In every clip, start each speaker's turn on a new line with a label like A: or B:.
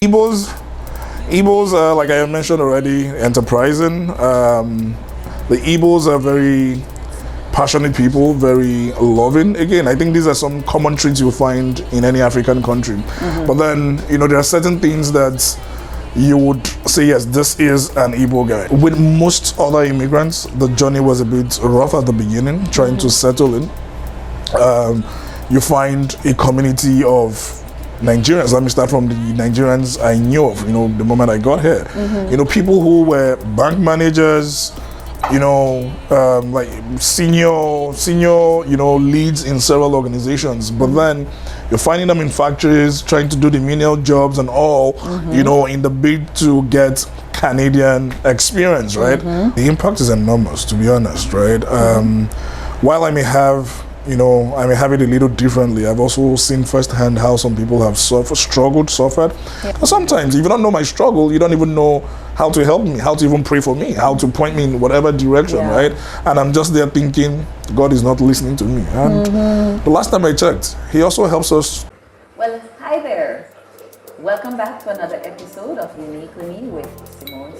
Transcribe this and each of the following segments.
A: Igbos are, like I mentioned already, enterprising. The Igbos are very passionate people, very loving. Again, I think these are some common traits you'll find in any African country. But then, there are certain things that you would say, yes, this is an Igbo guy. With most other immigrants, the journey was a bit rough at the beginning, trying to settle in. You find a community of Nigerians. Let me start from the Nigerians I knew of, the moment I got here. People who were bank managers, like senior, leads in several organizations. But then you're finding them in factories, trying to do the menial jobs and all, in the bid to get Canadian experience, right? The impact is enormous, to be honest, right? While I may have it a little differently, I've also seen firsthand how some people have suffered. And sometimes, if you don't know my struggle, you don't even know how to help me, how to even pray for me, how to point me in whatever direction, right? And I'm just there thinking, God is not listening to me. And the last time I checked, He also helps us.
B: Well, hi there. Welcome back to another episode of Uniquely Me with Simone.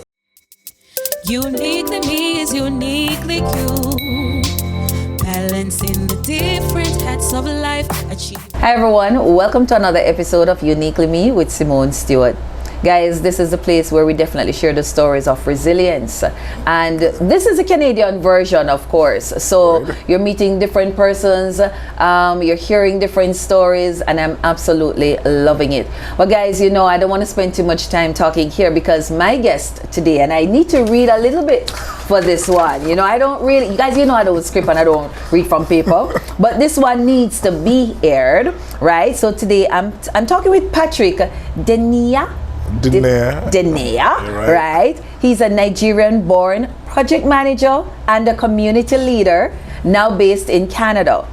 C: Uniquely Me is uniquely you. Balancing the different hats of life.
B: Hi everyone, welcome to another episode of Uniquely Me with Simone Stewart. Guys, this is a place where we definitely share the stories of resilience. And this is a Canadian version, of course. So you're meeting different persons, you're hearing different stories, and I'm absolutely loving it. But guys, I don't want to spend too much time talking here because my guest today, and I need to read a little bit for this one. I don't really, you guys, I don't script and I don't read from paper, but this one needs to be aired, right? So today I'm talking with Patrick Denea, right? He's a Nigerian-born project manager and a community leader, now based in Canada.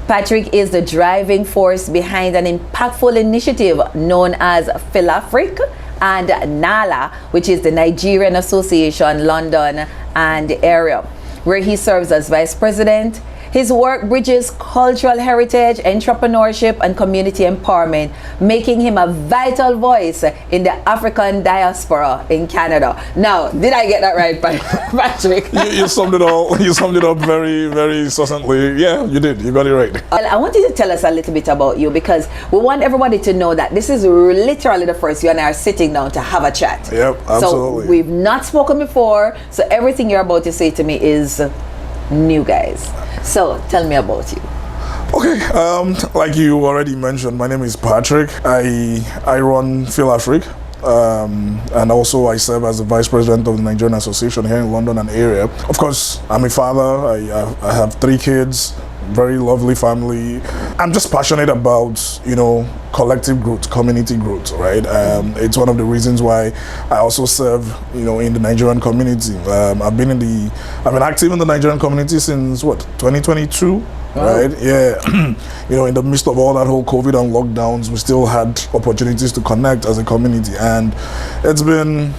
B: Patrick is the driving force behind an impactful initiative known as Philafric and NALA, which is the Nigerian Association London and area, where he serves as vice president. His work bridges cultural heritage, entrepreneurship, and community empowerment, making him a vital voice in the African diaspora in Canada. Now, did I get that right, Patrick?
A: You summed it all. You summed it up very, very succinctly. Yeah, you did. You got it right.
B: Well, I want you to tell us a little bit about you because we want everybody to know that this is literally the first you and I are sitting down to have a chat.
A: Yep, absolutely.
B: So we've not spoken before, so everything you're about to say to me is new, guys. So tell me about you.
A: Okay, like you already mentioned, my name is Patrick. I run Philafric, and also I serve as the vice president of the Nigerian Association here in London and area. Of course, I'm a father. I have 3 kids, very lovely family. I'm just passionate about, collective growth, community growth, right? It's one of the reasons why I also serve, in the Nigerian community. I've been active in the Nigerian community since 2022, right? Yeah, in the midst of all that whole COVID and lockdowns, we still had opportunities to connect as a community, and it's been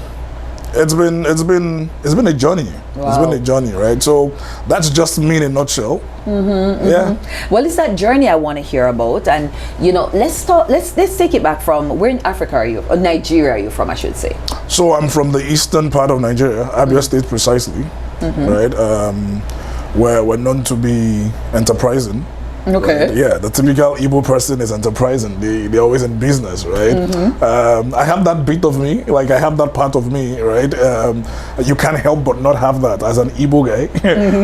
A: a journey.
B: Wow.
A: It's been a journey, right? So that's just me in a nutshell. Yeah.
B: Well, it's that journey I want to hear about, and let's take it back from where in Africa are you? Or Nigeria are you from, I should say?
A: So I'm from the eastern part of Nigeria, Abia State precisely, right? Where we're known to be enterprising.
B: Okay.
A: Right? Yeah, the typical Igbo person is enterprising. They're always in business, right? I have that bit of me, like I have that part of me, right? You can't help but not have that as an Igbo guy,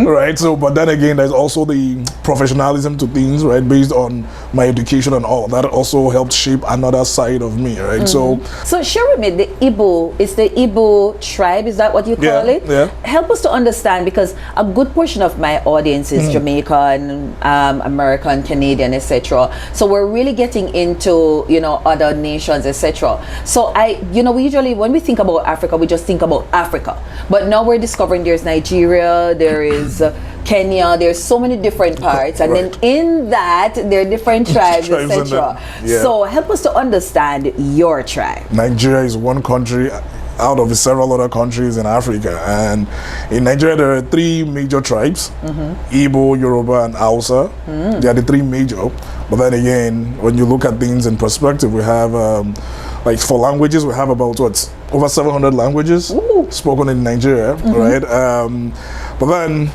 A: right? So, but then again, there's also the professionalism to things, right? Based on my education and all that also helped shape another side of me, right? So
B: share with me the Igbo tribe. Is that what you call it?
A: Yeah.
B: Help us to understand, because a good portion of my audience is Jamaican, American, Canadian, etc. So we're really getting into other nations, etc. So we usually, when we think about Africa, we just think about Africa. But now we're discovering there's Nigeria, there is Kenya, there's so many different parts, and then in that there are different tribes, etc.
A: Yeah.
B: So help us to understand your tribe.
A: Nigeria is one country out of several other countries in Africa, and in Nigeria there are 3 major tribes: Igbo, Yoruba, and Hausa. They are the 3 major. But then again, when you look at things in perspective, we have like for languages, we have about over 700 languages spoken in Nigeria, right? But then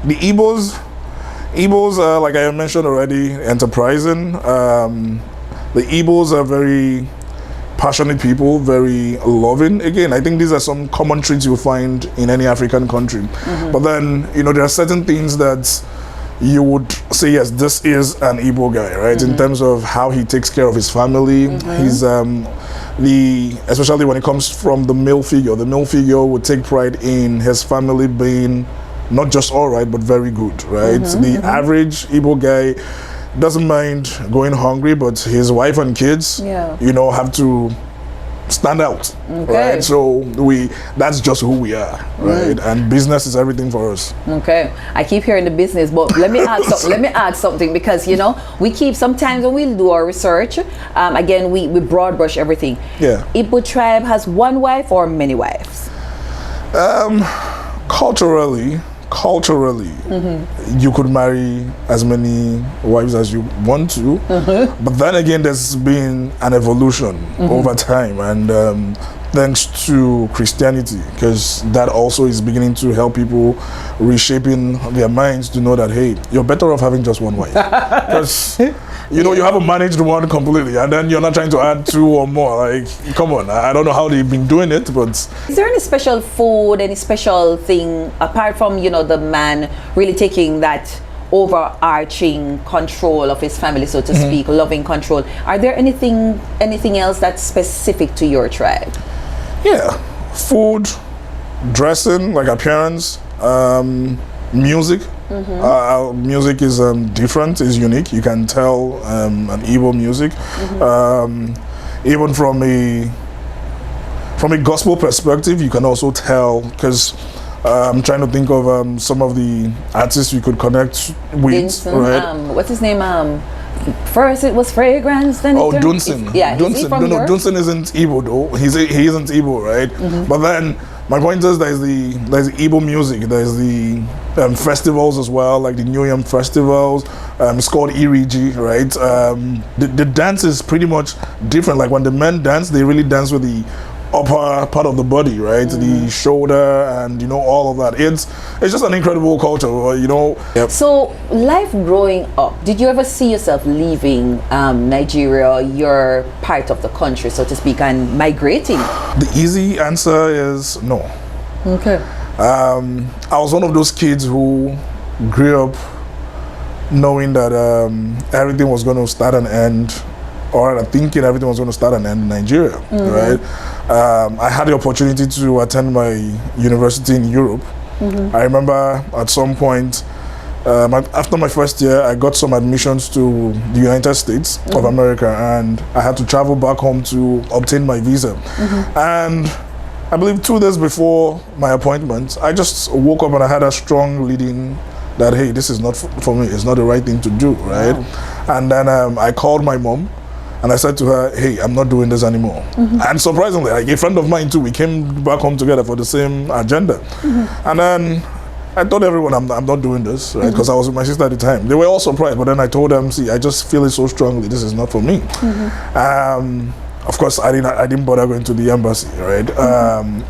A: the Igbos are, like I mentioned already, enterprising. The Igbos are very passionate people, very loving. Again, I think these are some common traits you'll find in any African country. But then, there are certain things that you would say, yes, this is an Igbo guy, right? In terms of how he takes care of his family. He's especially when it comes from the male figure. The male figure would take pride in his family being not just all right, but very good, right? The average Igbo guy doesn't mind going hungry, but his wife and kids, have to stand out, right? So that's just who we are, right? And business is everything for us.
B: Okay, I keep hearing the business, but let me add something, because we keep, sometimes when we do our research, again we broad brush everything. Igbo tribe has one wife or many wives? Culturally, you could marry as many wives as you want to, but then again, there's been an evolution over time, and thanks to Christianity, because that also is beginning to help people reshaping their minds to know that, hey, you're better off having just one wife, because you haven't managed one completely, and then you're not trying to add two or more. Like, come on, I don't know how they've been doing it, but is there any special food, any special thing apart from the man really taking that overarching control of his family, so to speak, loving control? Are there anything else that's specific to your tribe?
A: Yeah, food, dressing, like appearance, music. Music is different, is unique. You can tell an Igbo music, even from a gospel perspective. You can also tell, because I'm trying to think of some of the artists you could connect with.
B: Vincent,
A: right?
B: What's his name? First it was Fragrance, then
A: Dunsin. Dunsin isn't Igbo though. He isn't Igbo, right? But then my point is, there's the Igbo music. There's the festivals as well, like the New Yam festivals. It's called Iriji, right? The dance is pretty much different. Like when the men dance, they really dance with the upper part of the body, right? The shoulder and all of that. It's just an incredible culture,
B: So life growing up, did you ever see yourself leaving Nigeria, your part of the country, so to speak, and migrating?
A: The easy answer is no.
B: Okay.
A: I was one of those kids who grew up knowing that everything was going to start and end, or thinking everything was going to start and end in Nigeria, right? I had the opportunity to attend my university in Europe. I remember at some point, after my first year, I got some admissions to the United States of America, and I had to travel back home to obtain my visa. And I believe 2 days before my appointment, I just woke up and I had a strong leading that, hey, this is not for me, it's not the right thing to do, right? And then I called my mom, and I said to her, hey, I'm not doing this anymore. And surprisingly, like a friend of mine too, we came back home together for the same agenda. And then I told everyone I'm not doing this, right? Because I was with my sister at the time. They were all surprised, but then I told them, see, I just feel it so strongly, this is not for me. Of course, I didn't bother going to the embassy, right?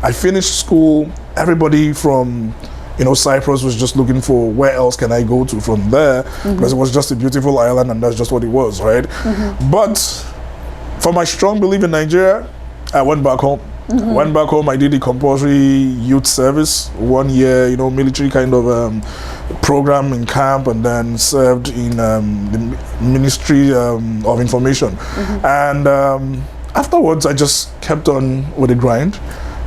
A: I finished school, everybody from Cyprus was just looking for where else can I go to from there, because it was just a beautiful island and that's just what it was, right? But for my strong belief in Nigeria, I went back home. Went back home, I did the compulsory youth service, 1 year, military kind of program in camp, and then served in the Ministry of Information. And afterwards, I just kept on with the grind.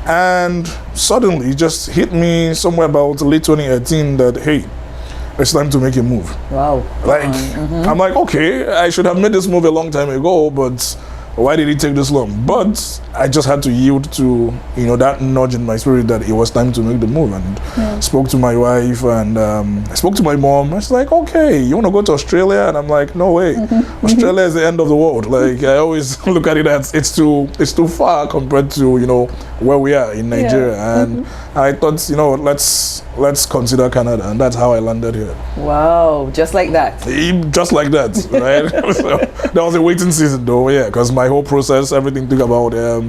A: And suddenly it just hit me somewhere about late 2018 that, hey, it's time to make a move.
B: Wow.
A: I'm like, okay, I should have made this move a long time ago, but why did it take this long? But I just had to yield to, you know, that nudge in my spirit that it was time to make the move, and spoke to my wife, and I spoke to my mom. I was like, okay, you want to go to Australia? And I'm like, no way. Australia is the end of the world. Like, I always look at it as it's too far compared to, you know, where we are in Nigeria. And I thought, you know, let's consider Canada, and that's how I landed here.
B: Wow, just like that.
A: Just like that, right? So that was a waiting season, though, yeah, because my whole process, everything took about a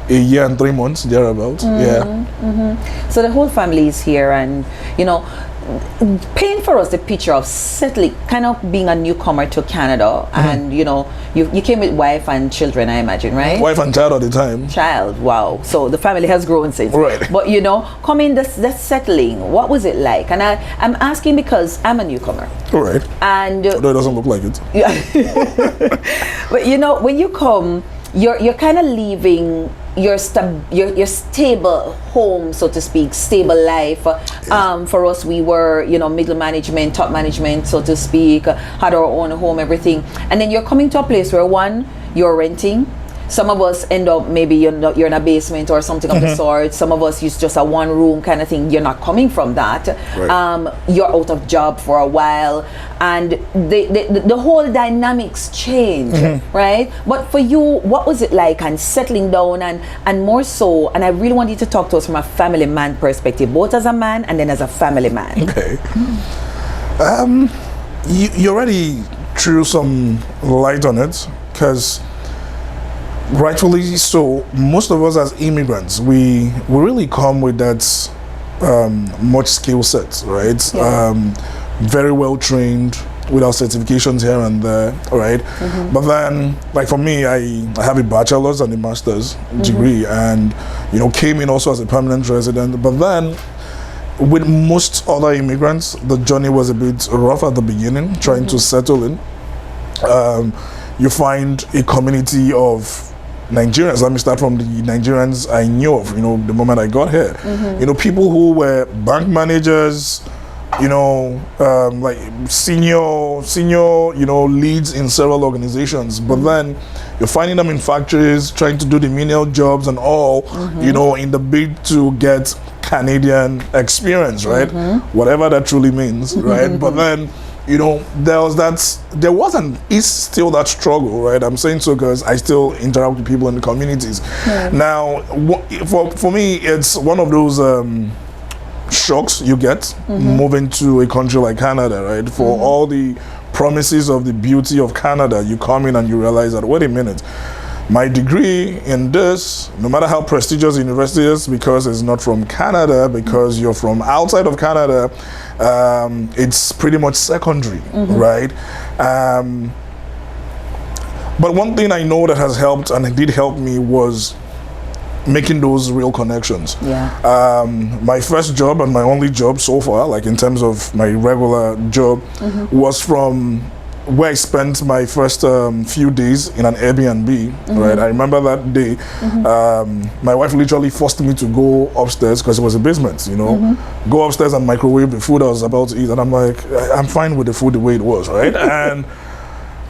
A: year and 3 months, thereabouts.
B: So the whole family is here, and, you know, paint for us the picture of settling, kind of being a newcomer to Canada, and, you know, you came with wife and children, I imagine, right?
A: Wife and child at the time.
B: Child, wow. So the family has grown since.
A: Right.
B: But, you know, coming, this settling, what was it like? And I'm asking because I'm a newcomer.
A: All right.
B: And
A: although it doesn't look like it.
B: Yeah. But, you know, when you come, you're kind of leaving your stable home, so to speak, stable life. For us, we were, you know, middle management, top management, so to speak, had our own home, everything. And then you're coming to a place where, one, you're renting. Some of us end up, maybe you're in a basement or something of the sort. Some of us use just a one room kind of thing. You're not coming from that. Right. You're out of job for a while, and the whole dynamics change, right? But for you, what was it like, and settling down, and more so, and I really want you to talk to us from a family man perspective, both as a man and then as a family man.
A: Okay. You already threw some light on it, because rightfully so, most of us as immigrants, we really come with that much skill set, right? Yeah. Very well trained with our certifications here and there, right? But then, like for me, I have a bachelor's and a master's degree, and, you know, came in also as a permanent resident. But then, with most other immigrants, the journey was a bit rough at the beginning, trying to settle in. You find a community of Nigerians. Let me start from the Nigerians I knew of, you know, the moment I got here. You know, people who were bank managers, you know, like senior, you know, leads in several organizations. But then you're finding them in factories, trying to do the menial jobs and all, you know, in the bid to get Canadian experience, right? Whatever that truly means, right? But then, you know, there wasn't, is still that struggle, right? I'm saying so because I still interact with people in the communities. Now, for me, it's one of those shocks you get moving to a country like Canada, right? For all the promises of the beauty of Canada, you come in and you realize that, wait a minute, my degree in this, no matter how prestigious the university is, because it's not from Canada, because you're from outside of Canada, it's pretty much secondary, right? But one thing I know that has helped, and it did help me, was making those real connections. My first job and my only job so far, like in terms of my regular job, was from where I spent my first few days in an Airbnb, right? I remember that day, my wife literally forced me to go upstairs, because it was a basement, you know, go upstairs and microwave the food I was about to eat. And I'm like, I'm fine with the food the way it was, right? And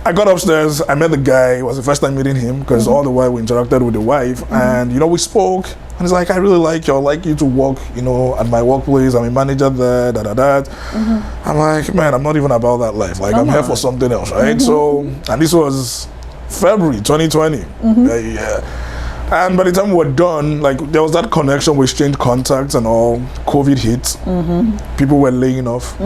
A: I got upstairs, I met the guy. It was the first time meeting him, because all the while we interacted with the wife, and, you know, we spoke, and he's like, I really like you. I'd like you to work, you know, at my workplace. I'm a manager there, I'm like, man, I'm not even about that life. Like, I'm here for something else, right? So, and this was February 2020. And by the time we were done, like, there was that connection, we exchanged contacts and all. COVID hit. People were laying off.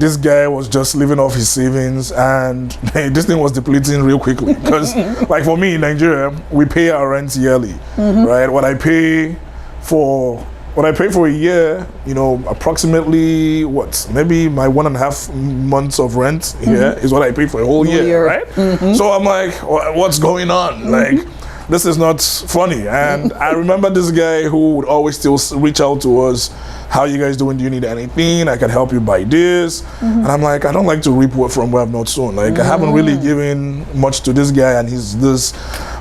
A: This guy was just living off his savings, and this thing was depleting real quickly. Because, like, for me in Nigeria, we pay our rent yearly, right? What I pay for a year, you know, approximately maybe my 1.5 months of rent here is what I pay for a whole year, right? So I'm like, what's going on? Like, this is not funny. And I remember this guy who would always still reach out to us. How you guys doing? Do you need anything? I can help you buy this. And I'm like, I don't like to reap from where I've not sown. Like, I haven't really given much to this guy, and he's this.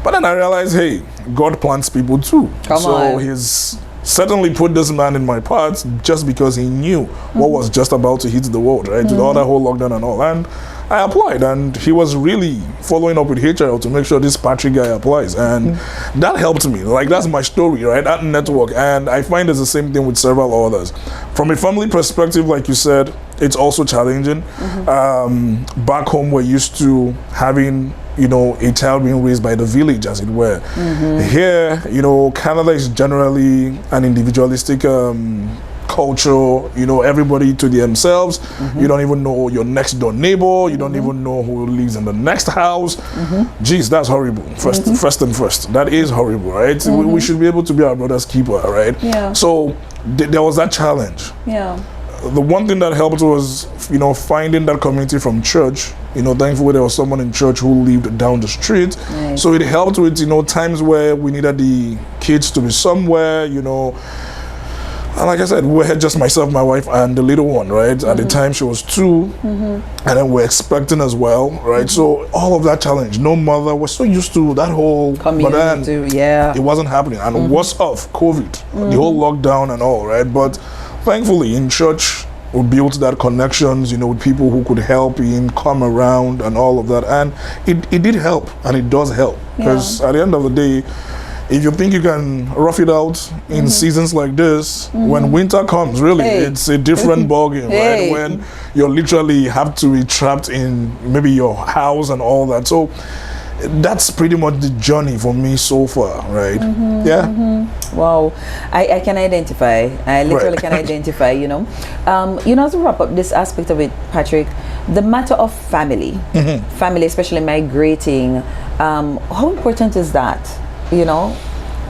A: But then I realized, hey, God plants people too. So he's certainly put this man in my path just because he knew what was just about to hit the world, right? With all that whole lockdown and all. And I applied, and he was really following up with HR to make sure this Patrick guy applies, and that helped me. Like, that's my story, right? That network, and I find it's the same thing with several others. From a family perspective, like you said, it's also challenging. Back home, we're used to having, you know, a child being raised by the village, as it were. Here, you know, Canada is generally an individualistic culture, you know, everybody to themselves. You don't even know your next door neighbor. You don't even know who lives in the next house. Geez, that's horrible. First, that is horrible, right? We should be able to be our brother's keeper, right?
B: Yeah.
A: So there was that challenge.
B: Yeah.
A: The one thing that helped was, you know, finding that community from church. You know, thankfully there was someone in church who lived down the street.
B: Nice.
A: So it helped with, you know, times where we needed the kids to be somewhere, you know. And like I said, we had just myself, my wife, and the little one, right? At the time she was 2, and then we're expecting as well, right? So all of that challenge, no mother, we're so used to that whole
B: community, it
A: wasn't happening. And worse off, COVID, the whole lockdown and all, right? But thankfully in church, we built that connections, you know, with people who could help in, come around and all of that. And it did help, and it does help. Because at the end of the day, if you think you can rough it out in seasons like this, when winter comes, really, it's a different ballgame, right? When you literally have to be trapped in maybe your house and all that. So that's pretty much the journey for me so far, right?
B: Wow, I can identify. I literally can identify. You know, as we wrap up this aspect of it, Patrick, the matter of family, family, especially migrating. How important is that? You know,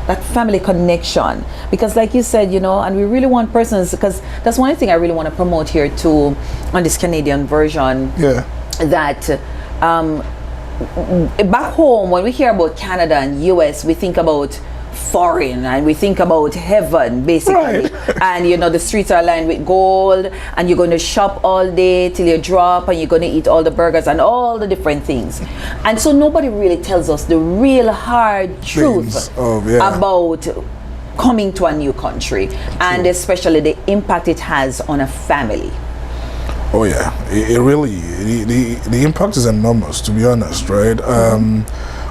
B: that family connection, because like you said, you know, and we really want persons, because that's one thing I really want to promote here too on this Canadian version. That back home, when we hear about Canada and US, we think about foreign, and we think about heaven, basically. And you know, the streets are lined with gold, and you're going to shop all day till you drop, and you're going to eat all the burgers and all the different things. And so nobody really tells us the real hard truth about coming to a new country, and especially the impact it has on a family.
A: Oh yeah, it really, the impact is enormous, to be honest, right?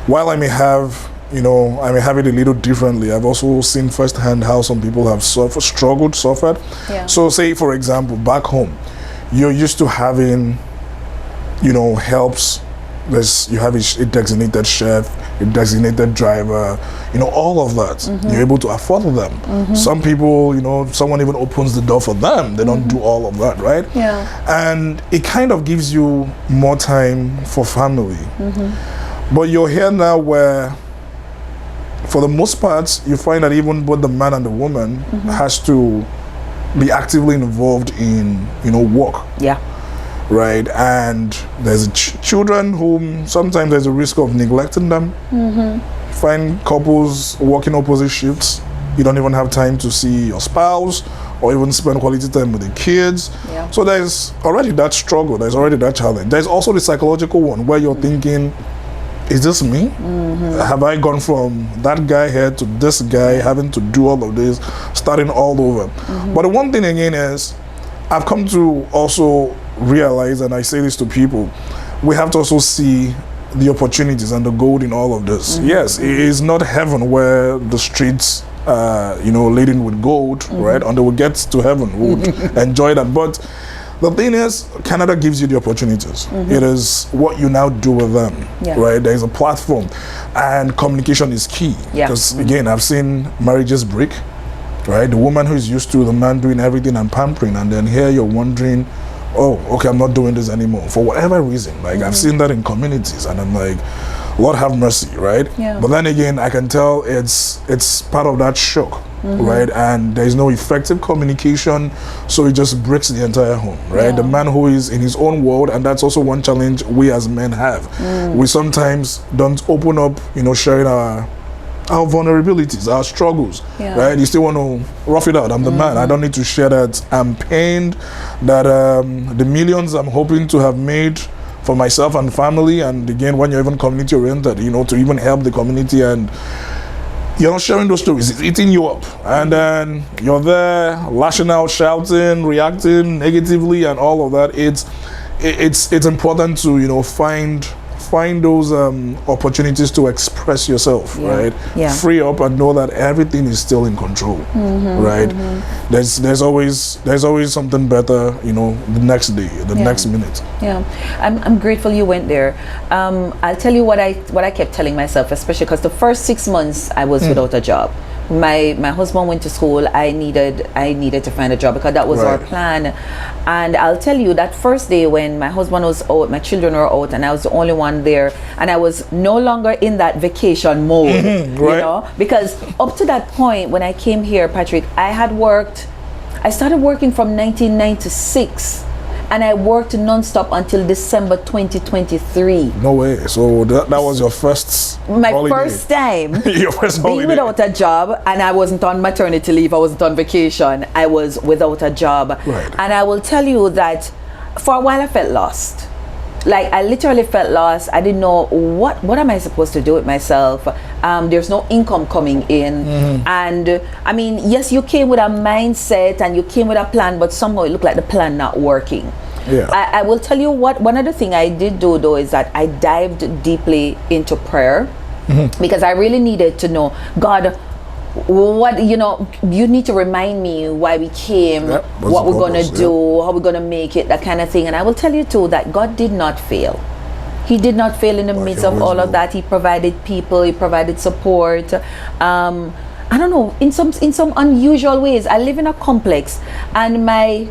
A: While I may have, you know, I may have it a little differently, I've also seen firsthand how some people have suffered. So say, for example, back home, you're used to having, you know, helps. You have a designated chef, a designated driver, you know, all of that. You're able to afford them. Some people, you know, someone even opens the door for them. They don't do all of that, right? And it kind of gives you more time for family. But you're here now where, for the most part, you find that even both the man and the woman has to be actively involved in, you know, work. Right, and there's children whom sometimes there's a risk of neglecting them. Find couples working opposite shifts. You don't even have time to see your spouse or even spend quality time with the kids. So there's already that struggle. There's already that challenge. There's also the psychological one where you're thinking, is this me? Have I gone from that guy here to this guy, having to do all of this, starting all over? But the one thing again is, I've come to also realize, and I say this to people, we have to also see the opportunities and the gold in all of this. Yes, it is not heaven where the streets you know, laden with gold, right? And they will get to heaven, we'll enjoy that. But the thing is, Canada gives you the opportunities. It is what you now do with them, right? There is a platform, and communication is key. Because again, I've seen marriages break, right? The woman who is used to the man doing everything and pampering, and then here you're wondering, oh, okay, I'm not doing this anymore for whatever reason. Like I've seen that in communities, and I'm like, Lord have mercy, right? But then again, I can tell it's part of that shock, right? And there's no effective communication, so it just breaks the entire home, right? The man who is in his own world, and that's also one challenge we as men have. We sometimes don't open up, you know, sharing our vulnerabilities, our struggles, right? You still want to rough it out. I'm the man. I don't need to share that. I'm pained that the millions I'm hoping to have made for myself and family, and again, when you're even community oriented, you know, to even help the community, and you're not sharing those stories, it's eating you up. And then you're there lashing out, shouting, reacting negatively and all of that. it's important to, you know, find those opportunities to express yourself, right?
B: Yeah.
A: Free up and know that everything is still in control, right? There's always something better, you know, the next day, the next minute.
B: Yeah, I'm grateful you went there. I'll tell you what I kept telling myself, especially because the first 6 months I was without a job. My husband went to school. I needed to find a job because that was our plan. And I'll tell you, that first day when my husband was out, my children were out, and I was the only one there, and I was no longer in that vacation mode, you know, because up to that point when I came here, Patrick, I started working from 1996. And I worked non-stop until December 2023.
A: No way. So that was your first holiday.
B: First time
A: your first
B: being
A: holiday.
B: without a job, and I wasn't on maternity leave, I wasn't on vacation, I was without a job.
A: Right.
B: And I will tell you that for a while I felt lost. Like, I literally felt lost. I didn't know what am I supposed to do with myself. There's no income coming in. And I mean, yes, you came with a mindset and you came with a plan, but somehow it looked like the plan not working.
A: Yeah.
B: I will tell you one other thing I did do though is that I dived deeply into prayer, because I really needed to know, God, what, you know, you need to remind me why we came, what we're going to do, how we're going to make it, that kind of thing. And I will tell you too that God did not fail. He did not fail in the midst of all of that. He provided people, he provided support. I don't know, in some unusual ways. I live in a complex, and my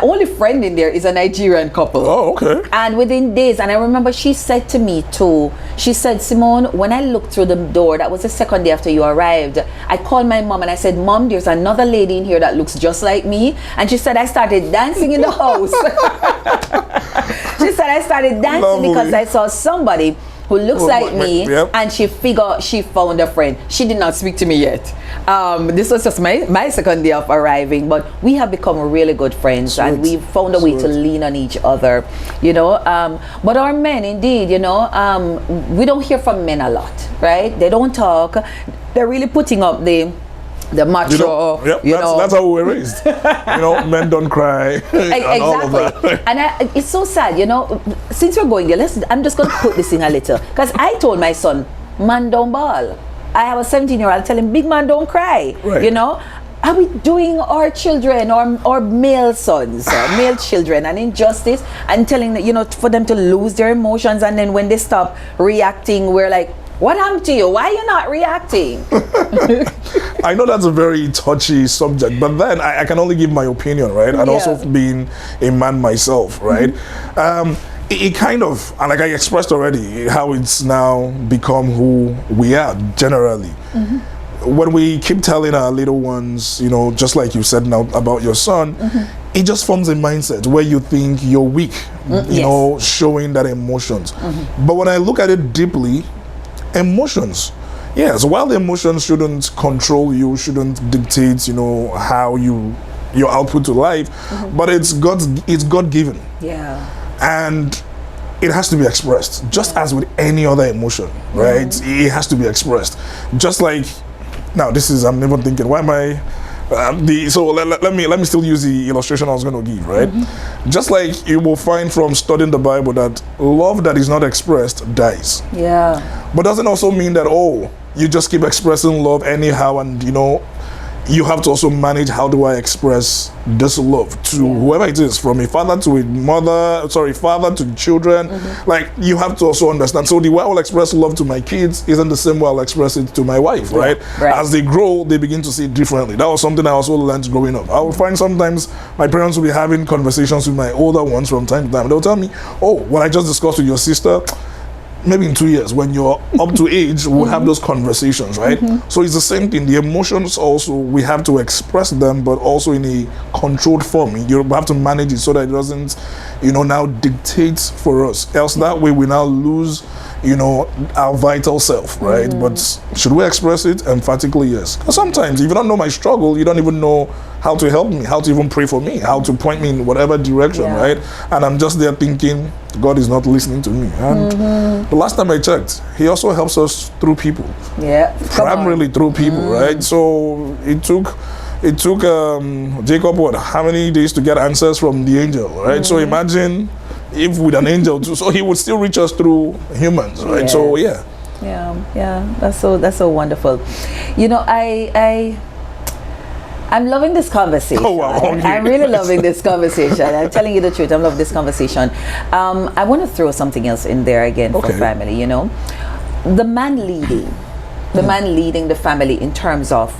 B: only friend in there is a Nigerian couple.
A: Oh, okay.
B: And within days, and I remember she said to me too, she said, Simone, when I looked through the door, that was the second day after you arrived, I called my mom and I said, Mom, there's another lady in here that looks just like me. And she said, I started dancing in the house. She said, I started dancing because I saw somebody who looks like me, and she found a friend. She did not speak to me yet. This was just my second day of arriving, but we have become really good friends, and we've found a way to lean on each other, you know. But our men, indeed, you know, we don't hear from men a lot, right? They don't talk. They're really putting up the macho,
A: you know, that's how we were raised. You know, men don't cry. And all of that.
B: And it's so sad, you know. Since we're going there, I'm just going to put this in a little, because I told my son, man, don't bawl. I have a 17-year-old, tell him, big man, don't cry. You know, are we doing our children, our male sons, male children, an injustice, and telling that, you know, for them to lose their emotions, and then when they stop reacting, we're like, what happened to you? Why are you not reacting?
A: I know that's a very touchy subject, but then I can only give my opinion, right? And also being a man myself, right? It kind of, and like I expressed already, how it's now become who we are generally. When we keep telling our little ones, you know, just like you said now about your son, it just forms a mindset where you think you're weak, you know, showing that emotions. But when I look at it deeply, emotions, yes, while the emotions shouldn't control you, shouldn't dictate, you know, how your output to life, but it's God-given. And it has to be expressed, just as with any other emotion, right? It has to be expressed. Just like, now this is, I'm even thinking, why am I, so let me still use the illustration I was going to give, right? Just like you will find from studying the Bible that love that is not expressed dies. But doesn't also mean that, oh, you just keep expressing love anyhow, and you know, you have to also manage, how do I express this love to whoever it is, from a father to a mother, father to children. Like, you have to also understand. So the way I will express love to my kids isn't the same way I'll express it to my wife, right? As they grow, they begin to see it differently. That was something I also learned growing up. I would find sometimes my parents will be having conversations with my older ones from time to time. They'll tell me, oh, what I just discussed with your sister, maybe in 2 years, when you're up to age, we'll have those conversations, right? So it's the same thing. The emotions also, we have to express them, but also in a controlled form. You have to manage it so that it doesn't, you know, now dictate for us. Else that way we now lose, you know, our vital self, right? But should we express it? Emphatically, yes. Because sometimes if you don't know my struggle, you don't even know how to help me, how to even pray for me, how to point me in whatever direction, right? And I'm just there thinking, God is not listening to me. And the last time I checked, he also helps us through people. Primarily through people, right? So it took it took Jacob how many days to get answers from the angel, right? So imagine if with an angel too, so he would still reach us through humans, right?
B: Yes.
A: So yeah.
B: Yeah, that's so wonderful. You know, I'm loving this conversation.
A: Oh, wow. Okay.
B: I'm really loving this conversation. I'm telling you the truth. I'm loving this conversation. I want to throw something else in there again for family. You know, the man leading the family in terms of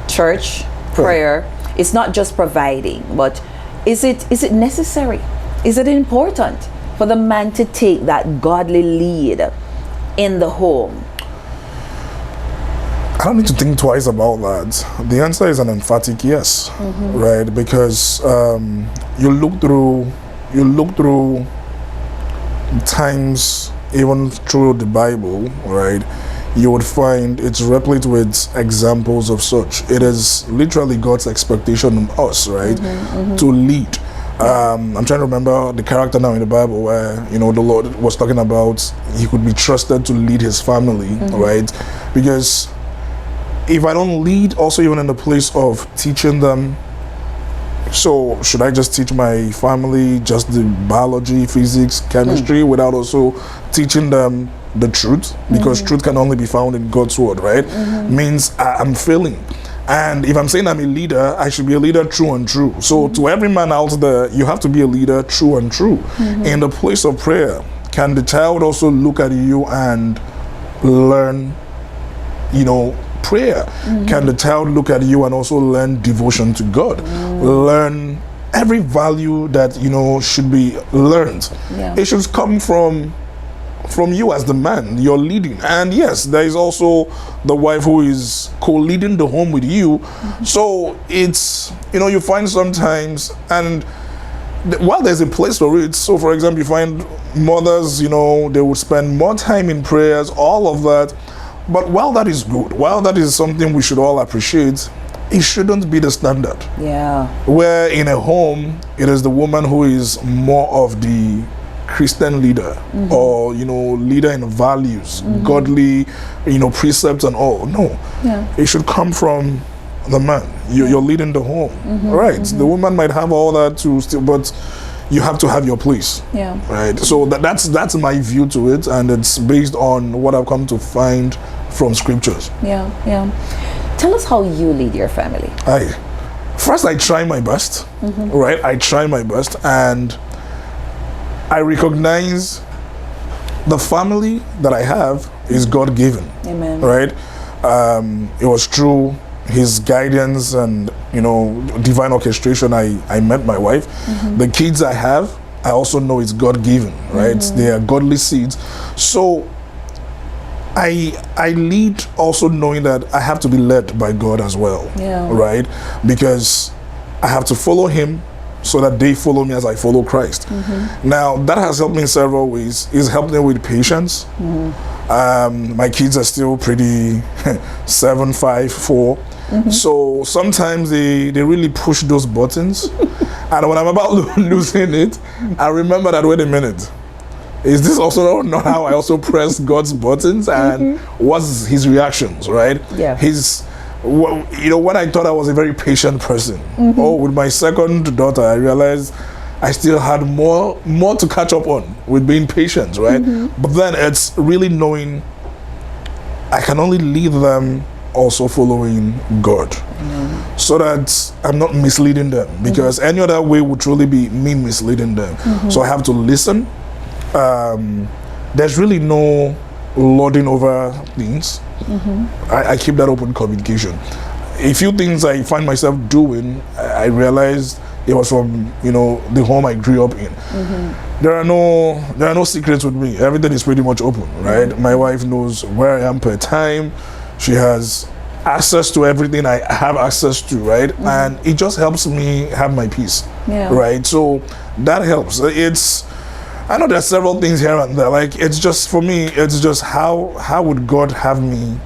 B: church, prayer. It's not just providing, but is it necessary? Is it important for the man to take that godly lead in the home?
A: I don't need to think twice about that. The answer is an emphatic yes, right? Because you look through times, even through the Bible, right? You would find it's replete with examples of such. It is literally God's expectation of us, right, to lead. I'm trying to remember the character now in the Bible where, the Lord was talking about he could be trusted to lead his family, right? Because if I don't lead also even in the place of teaching them, so should I just teach my family just the biology, physics, chemistry without also teaching them the truth? Because truth can only be found in God's word, right? Means I'm failing. And if I'm saying I'm a leader, I should be a leader true and true. So to every man out there, you have to be a leader true and true. In the place of prayer, can the child also look at you and learn, prayer? Can the child look at you and also learn devotion to God? Learn every value that, should be learned. It should come from you as the man you're leading. And yes, there is also the wife who is co-leading the home with you. So it's, you find sometimes, and while there's a place for it, so for example, you find mothers, they would spend more time in prayers, all of that. But while that is good, while that is something we should all appreciate, it shouldn't be the standard. Yeah. Where in a home, it is the woman who is more of the Christian leader, or leader in values, godly, precepts and all. No, it should come from the man. You're leading the home, right? The woman might have all that too, still, but you have to have your place. Right. So that's my view to it, and it's based on what I've come to find from scriptures.
B: Tell us how you lead your family.
A: First I try my best, right? I try my best, and I recognize the family that I have is God-given. Amen. Right? It was through his guidance and, divine orchestration I met my wife. The kids I have, I also know it's God-given, right? They are godly seeds. So I lead also knowing that I have to be led by God as well, right? Because I have to follow him so that they follow me as I follow Christ. Now, that has helped me in several ways. It's helped me with patience. My kids are still pretty 7, 5, 4. So sometimes they really push those buttons. And when I'm about losing it, I remember that, wait a minute, is this also not how I also press God's buttons? And what's his reactions, right? When I thought I was a very patient person, with my second daughter, I realized I still had more to catch up on with being patient, right? But then it's really knowing I can only lead them also following God, so that I'm not misleading them, because any other way would truly be me misleading them. So I have to listen. There's really no lording over things. I keep that open communication. A few things I find myself doing, I realized it was from the home I grew up in. There are no secrets with me. Everything is pretty much open, right? My wife knows where I am per time. She has access to everything I have access to, right? And it just helps me have my peace, right? So that helps. I know there's several things here and there. Like, it's just, for me, it's just how would God have me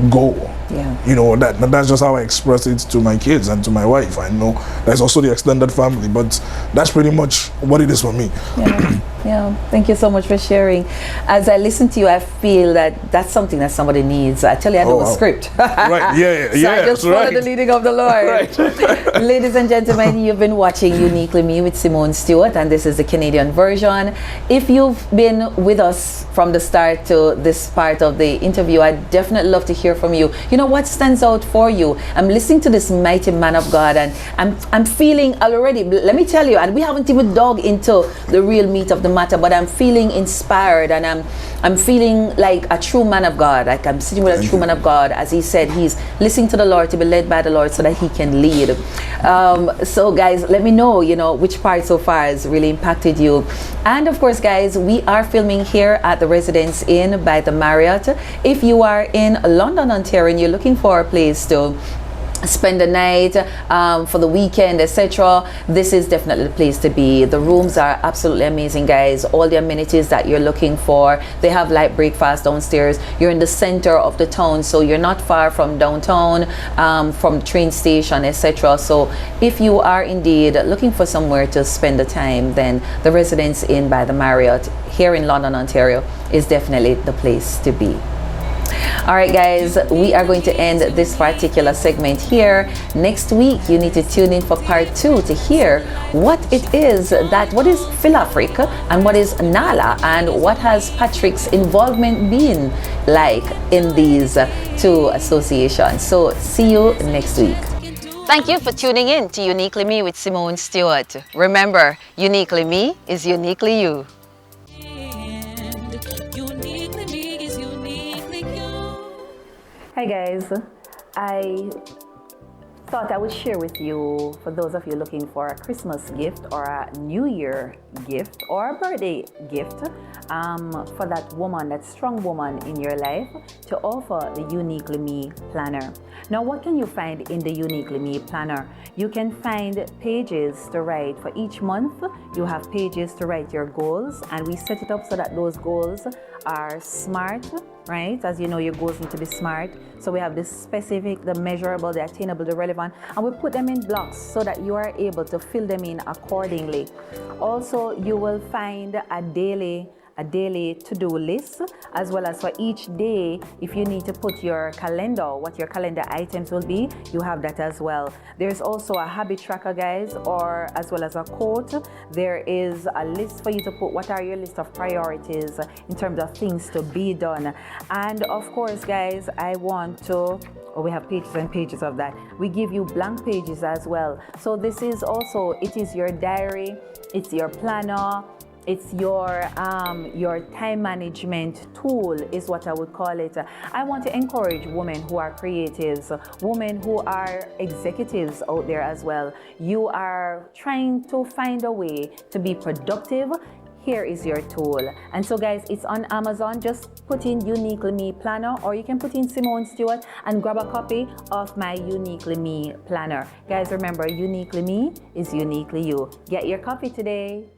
A: go
B: Yeah.
A: You know, that's just how I express it to my kids and to my wife. I know there's also the extended family, but that's pretty much what it is for me.
B: Yeah. Yeah, thank you so much for sharing. As I listen to you, I feel that that's something that somebody needs. I tell you, I know a script.
A: Right, yeah,
B: So I just follow the leading of the Lord.
A: Right.
B: Ladies and gentlemen, you've been watching Uniquely Me with Simone Stewart, and this is the Canadian version. If you've been with us from the start to this part of the interview, I'd definitely love to hear from you. You know, what stands out for you? I'm listening to this mighty man of God, and I'm feeling already, let me tell you, and we haven't even dug into the real meat of the matter, but I'm feeling inspired, and I'm feeling like a true man of God. Like I'm sitting with a true man of God, as he said, he's listening to the Lord, to be led by the Lord so that he can lead. So guys, let me know, you know, which part so far has really impacted you. And of course, guys, we are filming here at the Residence Inn by the Marriott. If you are in London, Ontario, and you're looking for a place to spend the night, for the weekend, etc., this is definitely the place to be. The rooms are absolutely amazing, guys. All the amenities that you're looking for. They have light breakfast downstairs. You're in the center of the town, so you're not far from downtown, from the train station, etc. So if you are indeed looking for somewhere to spend the time, then the Residence Inn by the Marriott here in London, Ontario is definitely the place to be. All right, guys, we are going to end this particular segment here. Next week, you need to tune in for part 2 to hear what it is what is Philafric and what is NALA, and what has Patrick's involvement been like in these two associations. So see you next week. Thank you for tuning in to Uniquely Me with Simone Stewart. Remember, Uniquely Me is uniquely you. Hi guys, I thought I would share with you, for those of you looking for a Christmas gift or a New Year gift or a birthday gift, for that woman, that strong woman in your life, to offer the Uniquely Me Planner. Now, what can you find in the Uniquely Me Planner? You can find pages to write for each month. You have pages to write your goals, and we set it up so that those goals are SMART, right? As you know, your goals need to be SMART. So we have the specific, the measurable, the attainable, the relevant, and we put them in blocks so that you are able to fill them in accordingly. Also, you will find a daily to-do list, as well as for each day, if you need to put your calendar, what your calendar items will be, you have that as well. There's also a habit tracker, guys, or as well as a quote. There is a list for you to put what are your list of priorities in terms of things to be done. And of course, guys, we have pages and pages of that. We give you blank pages as well. So this is also, it is your diary, it's your planner, it's your time management tool is what I would call it. I want to encourage women who are creatives, women who are executives out there as well. You are trying to find a way to be productive. Here is your tool. And so guys, it's on Amazon. Just put in Uniquely Me Planner, or you can put in Simone Stewart and grab a copy of my Uniquely Me Planner. Guys, remember, Uniquely Me is uniquely you. Get your copy today.